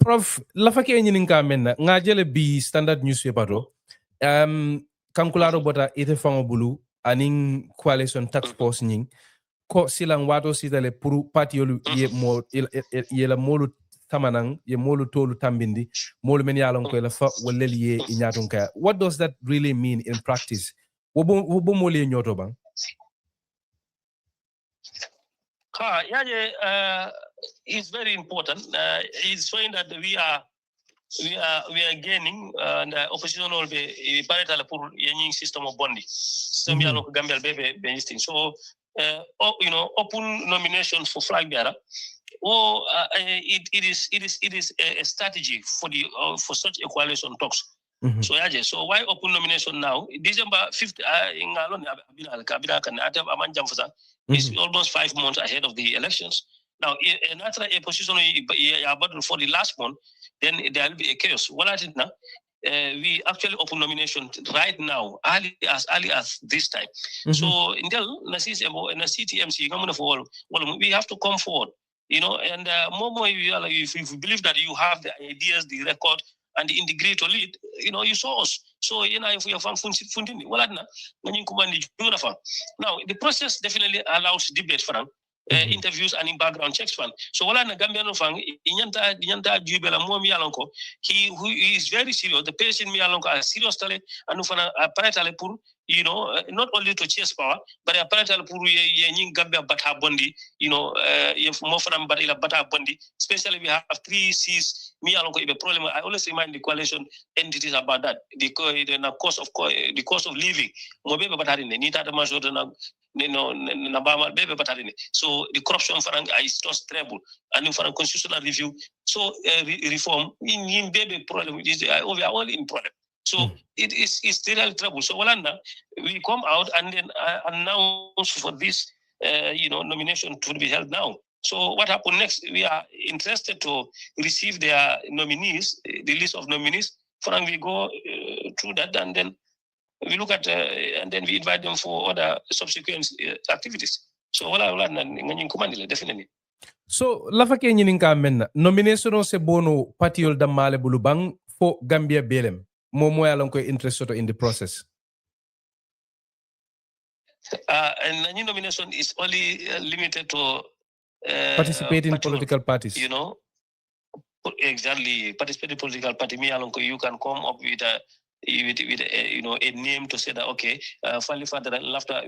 Prof, lafake nyininka menna ngajele bi standard newspaper do kankularo bota ite fango bulu aning coalition tax force nying ko silang wato sitale pour parti yolu ye la molu tamanang ye molu tolu tambindi molu men yalon ko la fa walel ye inyatun ka. What does that really mean in practice? Wobo molu nyoto bang? It's very important. It's showing that we are gaining and opposition will be parital pour yening system of bondi. System yalo Gambia bebe benisting. So open nominations for Flagbearer. It is a strategy for for such a coalition talks. So why open nomination now? December 5th is almost 5 months ahead of the elections. Now, after a position battle for the last month, then there will be a chaos. We actually open nomination right now, early as this time. So until CTMC, we have to come forward, and more if you believe that you have the ideas, the record, and the integrity to lead, you saw us. So, if we have now, the process definitely allows debate for them. Interviews and in background checks fan. So wala na Gambian fang inyanta jubela mo mi alonko. He who is very serious. The patient mi alonko are serious tale anu fana apparently pour not only to chase power but apparently pour ye nying Gambia bata bondi if mo fana but ila bata bondi. Especially we have 3 C's mi alonko ibe problem. I always remind the coalition entities about that. The cost of living. Mo bebe bata ni nita da majority na so the corruption is just treble and for a constitutional review. So reform in baby problem is we are all in problem. So it's still trouble. So we come out and then announce for this nomination to be held now. So what happened next? We are interested to receive their nominees, the list of nominees. We go through that and then we look at and then we invite them for other subsequent activities. So definitely. So lafa ke nyininka menna nomination se bono patiol damale bulubang for Gambia belem mo yalon ko interested in the process. And the nomination is only limited to participating in political parties. Exactly, participating political party. You can come up with a name to say that okay, after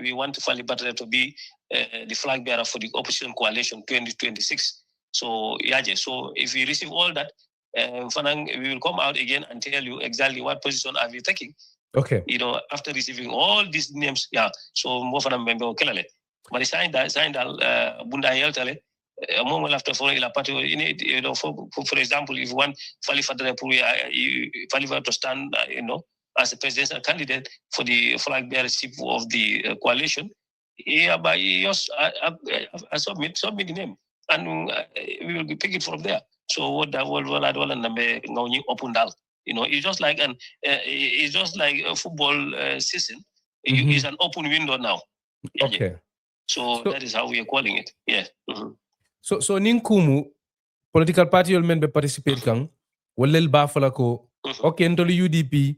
we want Flagbearer to be the flag bearer for the opposition coalition 2026. So so if we receive all that, we will come out again and tell you exactly what position are we taking. Okay. After receiving all these names, so more for them member kelale. But sign that bunda yeltale. After for for example, if one Flagbearer to stand, as a presidential candidate for the flag bearership of the coalition, by submit the name, and we will be picking from there. So what the world and open down. It's just like a football season. It's an open window now. Okay. So that is how we are calling it. Yeah. So ninkumu political party yol men be participate kang walel ba fala ko okay ntolu UDP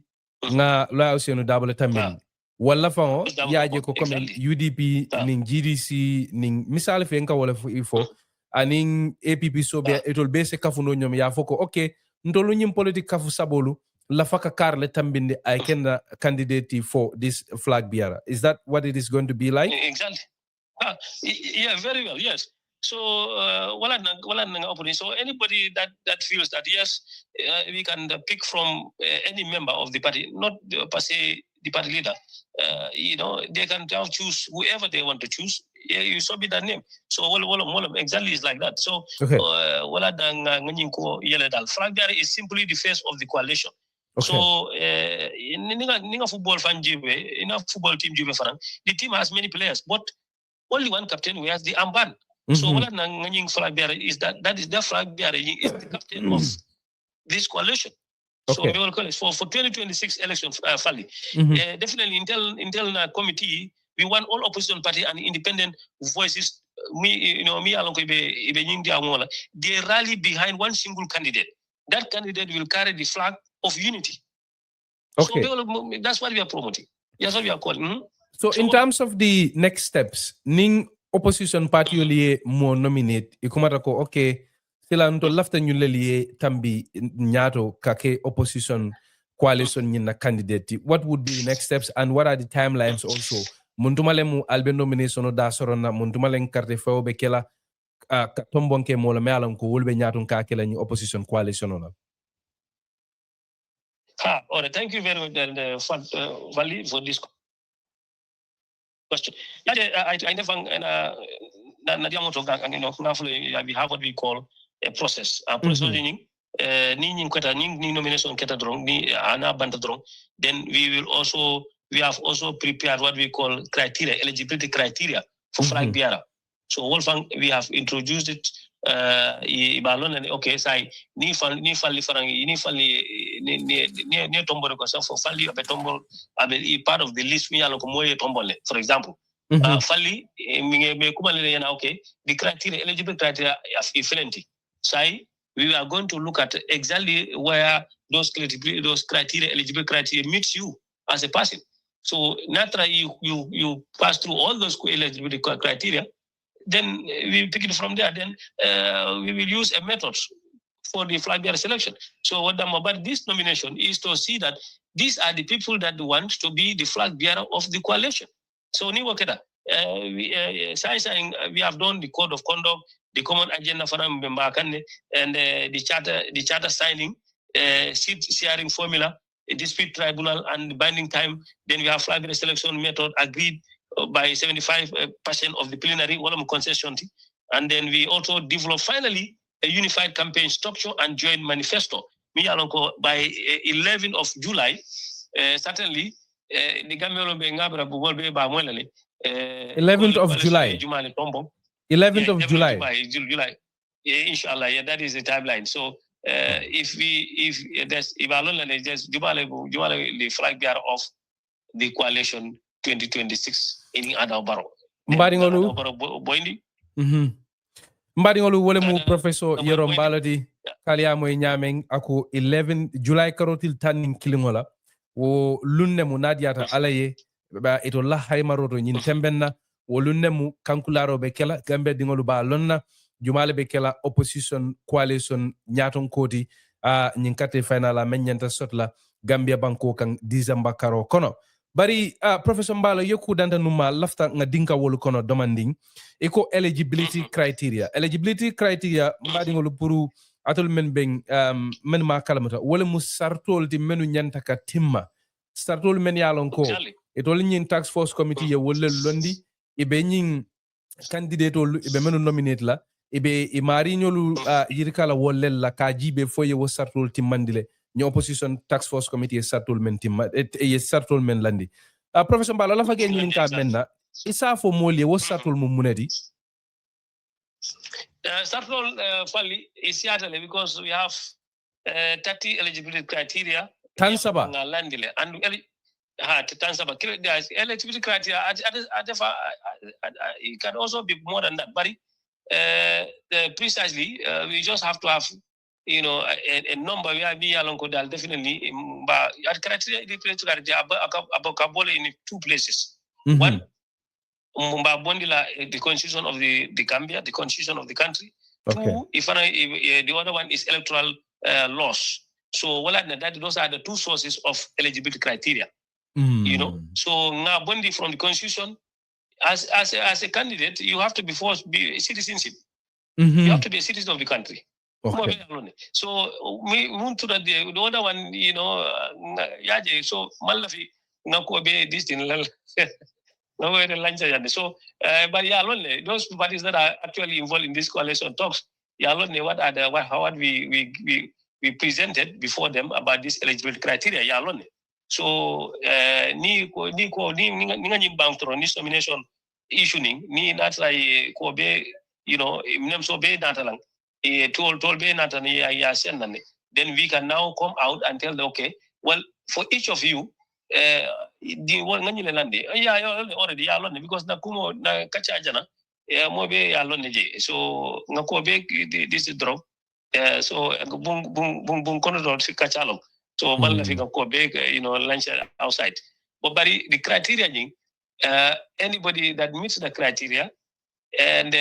nga la osenu double tamin wala fa yaaje ko comme UDP ning GDC ning misal fe nka wala ifo aning APP so be etol be se kafuno nyom ya foko okay ntolu nyim politique kafu sabolu la faka karle tambinde I can candidate for this Flagbearer. Is that what it is going to be like? Exactly. Yeah, very well. Yes. So, so anybody that feels that yes, we can pick from any member of the party, not per se the party leader. They can just choose whoever they want to choose. You submit that name. So, exactly is like that. So, Flagbearer is simply the face of the coalition. Okay. So, in a football fan, in a football team, the team has many players, but only one captain who has the armband. So what Flagbearer is that is the Flagbearer is the captain of this coalition. Okay. So for 2026 election, definitely internal committee, we want all opposition party and independent voices. They rally behind one single candidate. that candidate will carry the flag of unity. Okay. So that's what we are promoting. That's what we are calling. Mm-hmm. So in terms of the next steps, ning opposition party liye mo nominate ikumata ko okay sila nto lafta nyule liye tambi nyato kake opposition coalition na candidate. What would be the next steps and what are the timelines also? Muntumale mu albe nomination da sorona muntumale carte feo be kela tombonke mo la mealan ko wolbe nyaton ka kela ni opposition coalition ona. All right, thank you very much, Vali, for this question. I never, we have what we call a process. A process ni nomination keta drong ni ana banda drong. Then we have also prepared what we call criteria, eligibility criteria for Flagbearer. So Wolfgang, we have introduced it. Okay, say ni fali farangi ni fali ni tombol ko so fali abe tombol abe part of the list mi alon ko moye tombol. For example, fali me kumalele yana okay, the criteria, eligible criteria is plenty. Say we are going to look at exactly where those criteria, eligible criteria meets you as a person. So naturally you pass through all those eligibility criteria. Then we pick it from there. Then we will use a method for the Flagbearer selection. So what I'm about this nomination is to see that these are the people that want to be the Flagbearer of the coalition. So we have done the code of conduct, the common agenda for them, and the charter signing, seat sharing formula, a dispute tribunal, and binding time. Then we have Flagbearer selection method agreed by 75% of the plenary, concession. And then we also develop finally a unified campaign structure and joint manifesto. By 11th of July, certainly, the 11th of July. 11th of July. July. Inshallah, yeah, that is the timeline. So if there's just the Flagbearer of the coalition 2026 in Adabaro. Mbadingolu Mbadingolu wole mu professor Yerro Mballow kalia moy nyameng ako 11 July karotil tanning kilingola wo lunne mu nadiata alaye ba ito la haymaroto nyin tembenna wo lunne mu kankularo be kela gambe dingolu ba lonna jumale be kela opposition coalition nyaton kodi nyin kate finala menyanta sotla Gambia banko kan December karo kono. Bari Professor Mballow yoku danta numa lafta nga dinka wolu kono demanding eko eligibility criteria mbadi ngolu puru atol men beng men ma kalamata wala mu sartol di menu nyanta ka timma sartol men yalon ko etol nyin tax force committee ye wala londi ibe nyin candidate ibe menu nominate la ibe imari nyolu yirkala wolel la ka jibe foye wo sartol timmandile ni opposition tax force committee sartol men timma e sartol men landi Professor Mballow la fage nyin ka menna isa fo moli wo sartol mum munedi sartol fali is yatale because we have 30 eligibility criteria tansaba landile and tansaba eligibility criteria it can also be more than that, but precisely we just have to have a number where we along definitely but criteria in 2 places. One, the constitution of the Gambia, the constitution of the country. Okay. 2, if the other one is electoral laws. So those are the 2 sources of eligibility criteria. So now from the constitution, as a candidate, you have to be citizenship. You have to be a citizen of the country. Okay. So the other one, so malafi ngakobe this thing so but those parties that are actually involved in this coalition talks, what are how we presented before them about this eligibility criteria so ni nomination issuing ni natrai ko be nem so be natalang told be natani ya sendane. Then we can now come out and tell them, okay, well, for each of you the one ngani lande already because na kumo na kachajana mo be so ngako be this drop So bung kono fi kachalom. So balla fi ko big lunch outside. But the criteria anybody that meets the criteria and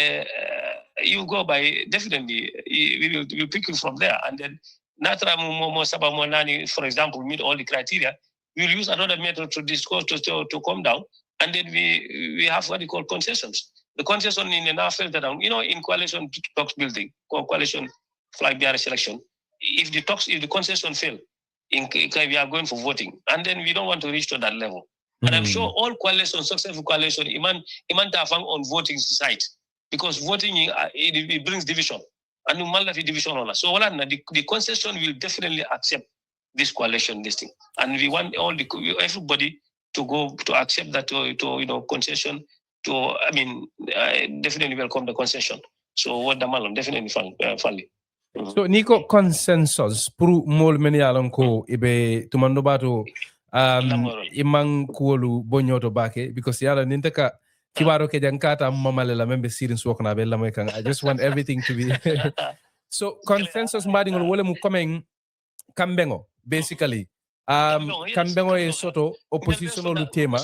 you go by definitely we will pick you from there, and then natra mo saba mo nani, for example, meet all the criteria. We will use another method to discuss to come down, and then we have what we call concessions. The concession in the now filter down, in coalition talks building, coalition Flagbearer selection. If the concession fail, we are going for voting, and then we don't want to reach to that level. And I'm sure all coalitions, successful coalition, iman tafang on voting side, because voting it brings division, and malafi division on us. So the concession will definitely accept this coalition listing, and we want everybody to go to accept that to concession. Definitely welcome the concession. So what the malum definitely finally. So Nico consensus pour mol meni alon ko ibe tumando bato imang kuolu bonyoto bake, because yala ninteka kibaro ke jankata mamale la membe sirin swokna be lamoy kan. I just want everything to be so consensus mbadi ngol wole mu coming kambengo basically kambengo e soto opposition lu tema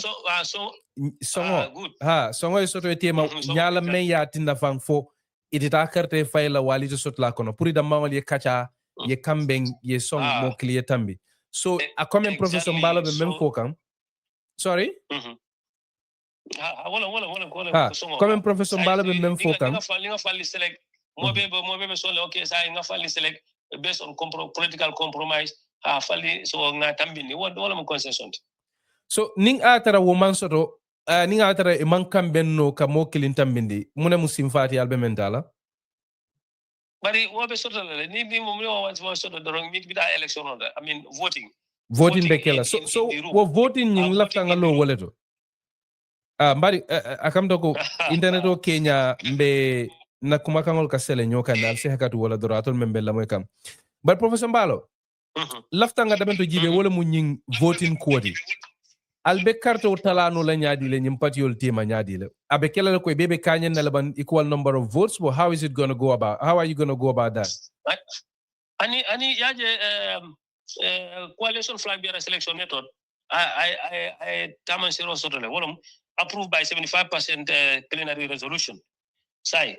songo e soto e tema nyala men ya tinda fang fo itita karte fayla wali to sotla kono puri da mawal ye kacha ye kambeng ye song mo clear tambi. So a comment Professor Mballow be mem fokam. Sorry? Comment Professor Mballow be mem fokam. Mobe so okay say nga fali select based on political compromise fali so nga tambini wala mo concession. So ning atara woman soto ning atara e man kambenno ka mo kilin tambindi mune musim fati albe mentala. Bari wobe soto ni mo want soto dorong mi bida election voting bekela so wo voting ning lafta ngalo woleto mbari akamdo ko internet o Kenya mbe na kumakangol kasele nyoka na alse hakatu wala doratul membe la moy kam. But Professor Mballow lafta nga dabento jibe wala mu nying voting quote albe carte o talano la nyaadi le nyim patiol tema nyaadi le abe kala ko bebe kanyen na laban equal number of votes, but how is it going to go about, how are you going to go about that? Ani yaje coalition Flagbearer selection method I taman siro sotole wolum approved by 75% plenary resolution. Sai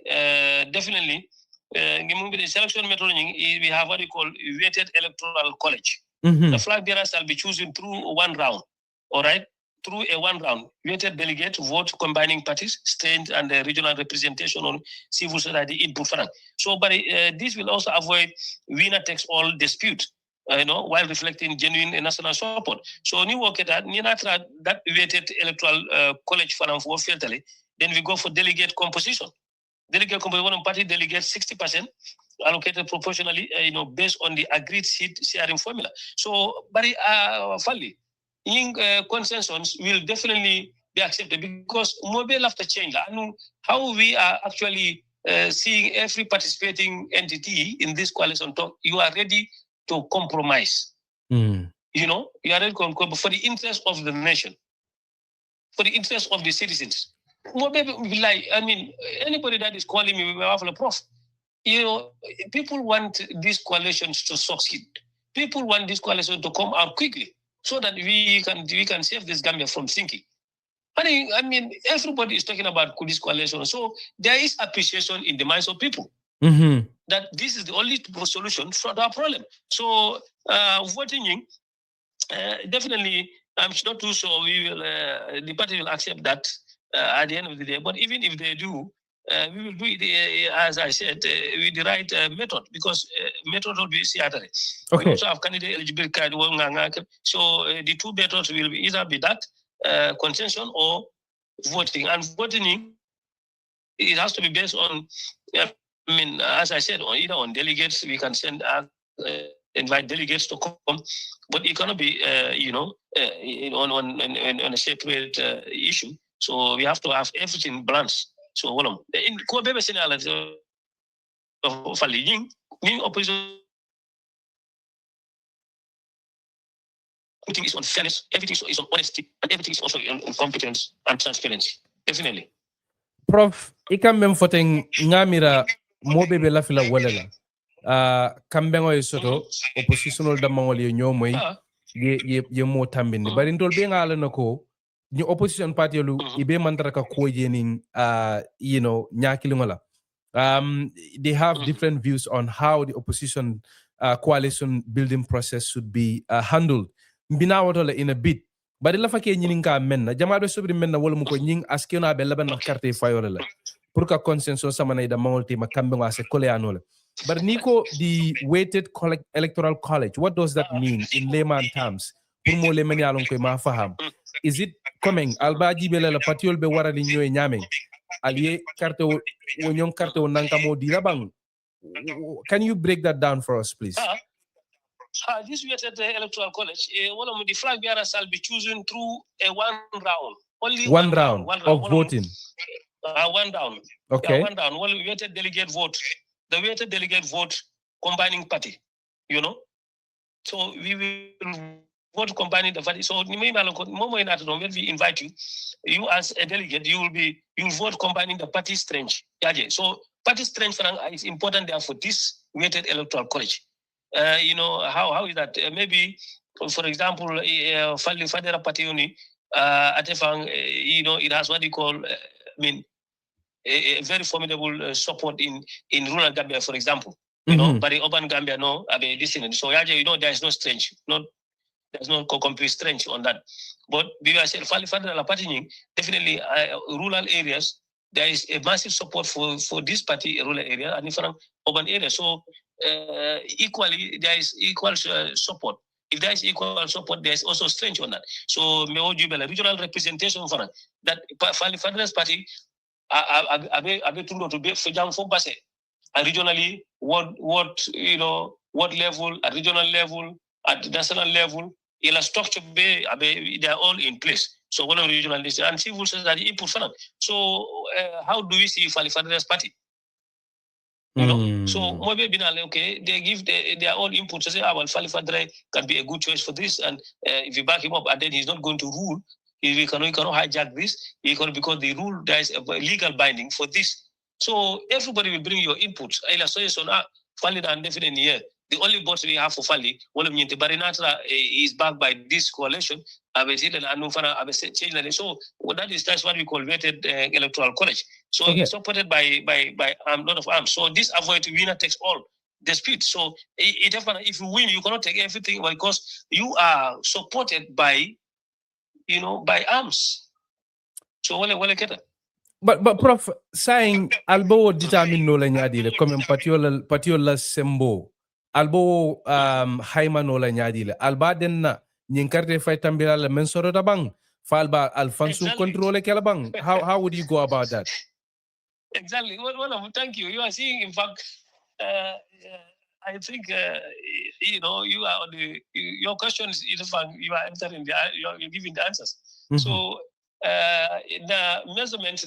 definitely the selection method we have what we call weighted electoral college. The Flagbearer shall be chosen through one round. All right, through a one round weighted delegate vote combining parties, state and regional representation on civil society input. So, but this will also avoid winner takes all dispute. While reflecting genuine national support. So, new work at that weighted electoral college for filterly, then we go for delegate composition. Delegate composition, party delegates 60% allocated proportionally, based on the agreed seat sharing formula. So, but Fali, consensus will definitely be accepted because mobile after change. How we are actually seeing every participating entity in this coalition talk, you are ready to compromise. You are ready to compromise for the interest of the nation, for the interest of the citizens. Anybody that is calling me a Prof, people want these coalitions to succeed. People want this coalition to come out quickly so that we can save this Gambia from sinking. Everybody is talking about this coalition. So there is appreciation in the minds of people that this is the only solution for our problem. So voting definitely, I'm not too sure the party will accept that at the end of the day. But even if they do, we will do it, as I said, with the right method, because method will be theater. We also have candidate eligibility card. So the two methods will either be that consensus or voting. And voting, it has to be based on, as I said, either on delegates, we can send invite delegates to come, but it cannot be, on a separate issue. So we have to have everything balanced. So, in Kobe Senate, opposition, everything is on fairness, everything is on honesty, and everything is also on competence and transparency. Definitely. Prof, ikam mem foteng ngamira mobe be lafila walela. kambengo e soto oppositional da mangol ye nyomoy ye mo tambinde bari ndol be ngala nako ni opposition party lu ibe mandara ka ko yenin you know nyakilingola they have different views on how the opposition coalition building process should be handled mbina wotola in a bit bari la fake nyinin ka menna jamaado sobri menna wala mu ko nyin askena be laban na carte fayole la pour que consensus sama nay da mangolti ma kambe ngase koleano la but Nico, the weighted electoral college, what does that mean in layman terms? Pour mo le meni alon koy ma faham. Is it coming alba jibele la patiol be warali nyoy nyame aliye carte wonyon carte nankamo di labang? Can you break that down for us please? This weighted electoral college, one of the flag bearers shall be chosen through a one round. Only one round of voting. One round. Okay. Yeah, one round. Well, weighted delegate vote. The weighted delegate vote combining party. You know? So we will vote combining the party. So when we invite you, you as a delegate, you will vote combining the party strength. So party strength is important there for this weighted electoral college. You know, how is that? Maybe, for example, Fadera Party only, you know, it has what you call, a very formidable support in rural Gambia, for example. You know, but in urban Gambia, no, so you know, there is no strength, there's no complete strength on that. But we are saying, definitely, rural areas, there is a massive support for this party, rural area, and different urban areas. So equally, there is equal support. If there is equal support, there is also strength on that. So, regional representation for that Federalist Party, to be regionally, what you know, what level, at regional level, at national level, in a structure, they are all in place. So one of the regional list and civil society input for them. So how do we see Federalist Party? You know, so maybe okay, they give their own input to say, Fadre can be a good choice for this, and if you back him up, and then he's not going to rule. We cannot hijack this. Because the rule, there is a legal binding for this. So everybody will bring your inputs. And definitely here. The only boss we have for Fali, one of the Barinatra is backed by this coalition. So that's what we call weighted electoral college. So it's supported by a lot of arms. So this avoid winner takes all dispute. So if you win, you cannot take everything because you are supported by, you know, by arms. So but Prof, saying albo determine no la nyadile comme patiola sembo albo haima no la nyadile alba denna nyin carte fay tambira la men soro da bang falba alfansu controle kala bang how would you go about that? Exactly. Well, thank you. You are seeing, in fact, I think you know, you are on your questions. In fact, you are answering you're giving the answers. So the measurement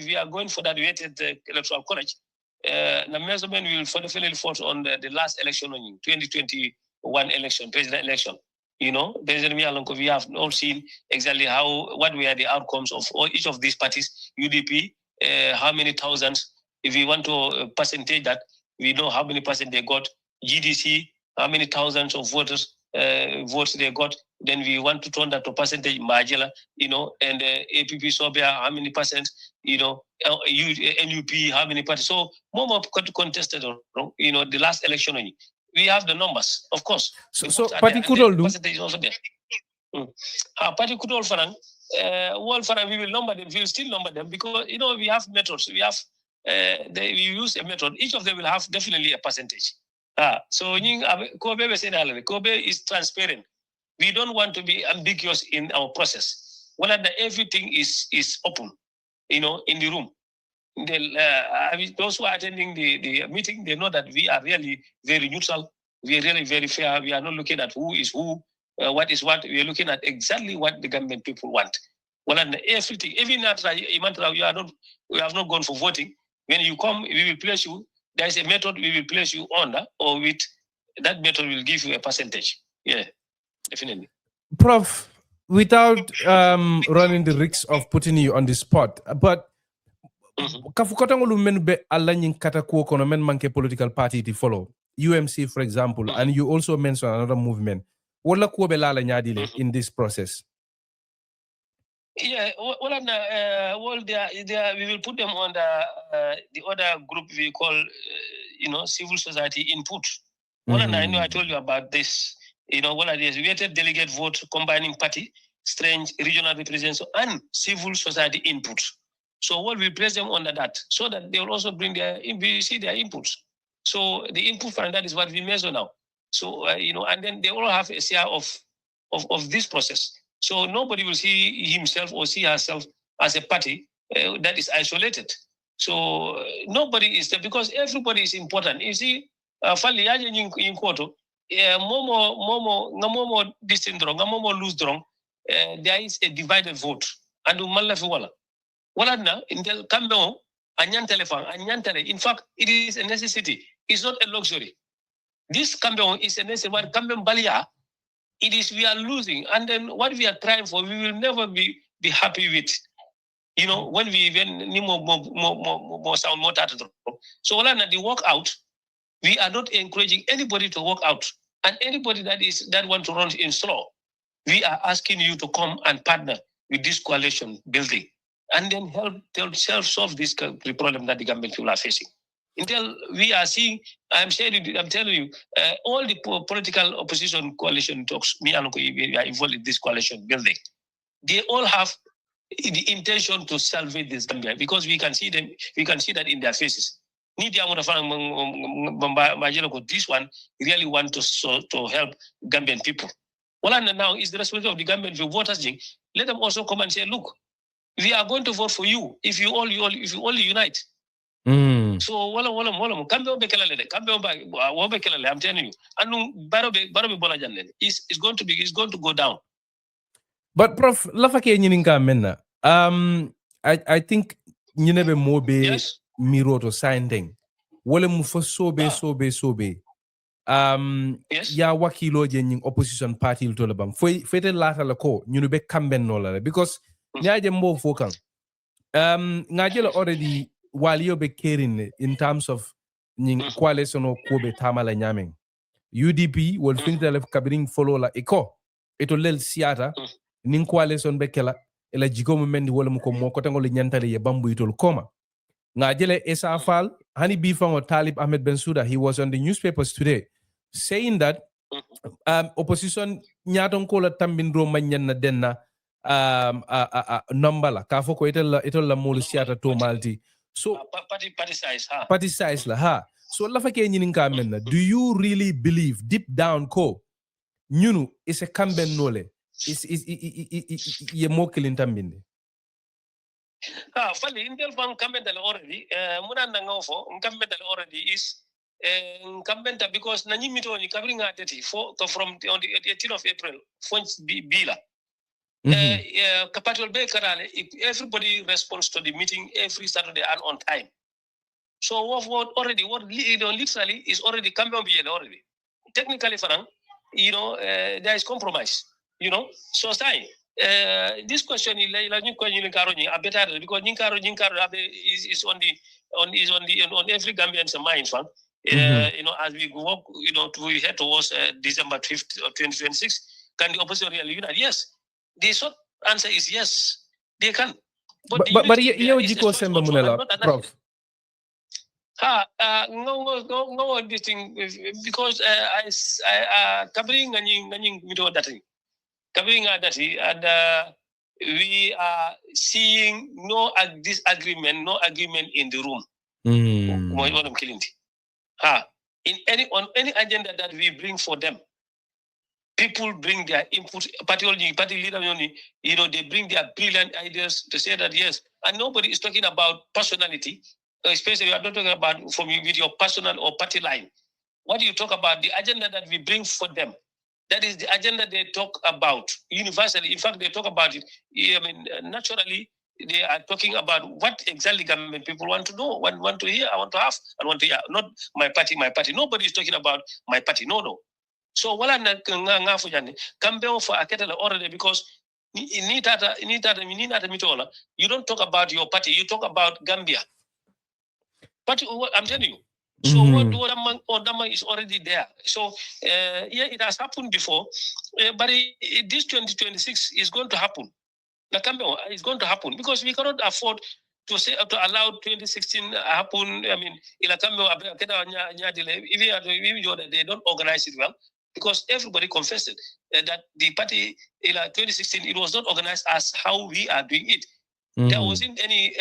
we are going for that weighted electoral college. The measurement will definitely fall on the last election on 2021 election, president election. You know, we have all seen exactly what were the outcomes of each of these parties. UDP, how many thousands? If we want to percentage that, we know how many percent they got. GDC, how many thousands of voters votes they got. Then we want to turn that to percentage, Majela, you know, and APP Sobia, how many percent, you know, NUP, how many percent. So more contested, you know, the last election, we have the numbers, of course. So party could all do. Percentage is also there. Party could all farang. We will number them. We will still number them because, you know, we have methods. We have we use a method. Each of them will have definitely a percentage. So Kobe is transparent. We don't want to be ambiguous in our process. Everything is open, you know, in the room. Those who are attending the meeting, they know that we are really very neutral. We are really very fair. We are not looking at who is who, what is what. We are looking at exactly what the government people want. Everything, even after we have not gone for voting. When you come, we will place you. There is a method we will place you on, or with that method will give you a percentage. Yeah, definitely. Prof, without running the risk of putting you on the spot, but kafukotangolu men be alla nyin kata ko kono men manke political party to follow. UMC, for example, and you also mentioned another movement. Wala ko belala nyadile in this process? Yeah, well, we will put them on the other group we call, civil society input. Well, I know I told you about this. What are these? Weighted delegate vote combining party, strange regional representation, and civil society input. So what we place them under that, so that they will also bring their inputs. So the input from that is what we measure now. So and then they all have a share of this process. So nobody will see himself or see herself as a party that is isolated. So nobody is there because everybody is important. You see, fali yaje in koto, momo distinct drong, momo lose drong. There is a divided vote. And malafi wala. Wala na intel kambeon anyan telefon anyantele. In fact, it is a necessity. It's not a luxury. This kambeon is a necessity. What kambeon balia? It is we are losing, and then what we are trying for, we will never be happy with. When we even more sound more tattoo. So the walk out, we are not encouraging anybody to walk out, and anybody that want to run in slow, we are asking you to come and partner with this coalition building, and then help solve this problem that the government people are facing. Until we are seeing, I'm telling you, all the political opposition coalition talks, we are involved in this coalition building. They all have the intention to salvage this Gambia because we can see them, we can see that in their faces. This one really want to help Gambian people. Well, and now is the responsibility of the government to voters. Let them also come and say, look, we are going to vote for you if you all unite. So wala kambe I'm telling you anu barobe bola janne is going to go down. But Prof, lafake nyininka menna. I think nyinebe mobe Yes. miroto signing. Wale mufo sobe. Yes. Ya wakilo je nying opposition party to lebam. Fete lata la ko nyunube kamben no la because nyaje mbo fokan. Ngajela already while be caring in terms of nying coalition o kobe tamala nyameng. UDP will think that kabiring follow la eko. Ito lel siata ning coalition be kela ela jigomu mendi wala muko moko tangol nyantale ye bambu itol koma. Ngajele Esa Fall, Hani Bifang or Talib Ahmed Bensouda, he was on the newspapers today saying that opposition nyaton kola tambindro manyan na denna nambala kafo ko itol la molu siata to malti. So party size la ha. So la fa ke nyinin ka menna, do you really believe deep down ko nyunu is a kamben nole is ye mokilin tambinde? Fali intel fan kambenta already munanda ngofo kambenta already is kambenta because na nyimito ni kabringa teti from on the 18th of April funds bila capital bay karale everybody responds to the meeting every Saturday and on time. So what literally is already kamben already technically farang there is compromise so say this question is better because is on every Gambian's mind, fam. As we walk, we head towards December 5th, 2026. Can the opposition really unite? Yes. The short answer is yes. They can. But Prof. No this thing because I covering nganying video that thing. Covering that and we are seeing no disagreement, no agreement in the room. On any agenda that we bring for them, people bring their input. Party leader, they bring their brilliant ideas to say that yes, and nobody is talking about personality. Especially, we are not talking about with your personal or party line. What do you talk about? The agenda that we bring for them. That is the agenda they talk about universally. In fact, they talk about it. Naturally, they are talking about what exactly government people want to know, want to hear, I want to have, and want to hear. Not my party. Nobody is talking about my party. No. So wala na ngafujani kambe for aketela already because you don't talk about your party. You talk about Gambia. But I'm telling you, So what among is already there. So yeah, it has happened before, but this 2026 is going to happen. It's going to happen because we cannot afford to allow 2016 happen. I mean, even they don't organize it well because everybody confessed that the party in 2016 it was not organized as how we are doing it. There wasn't any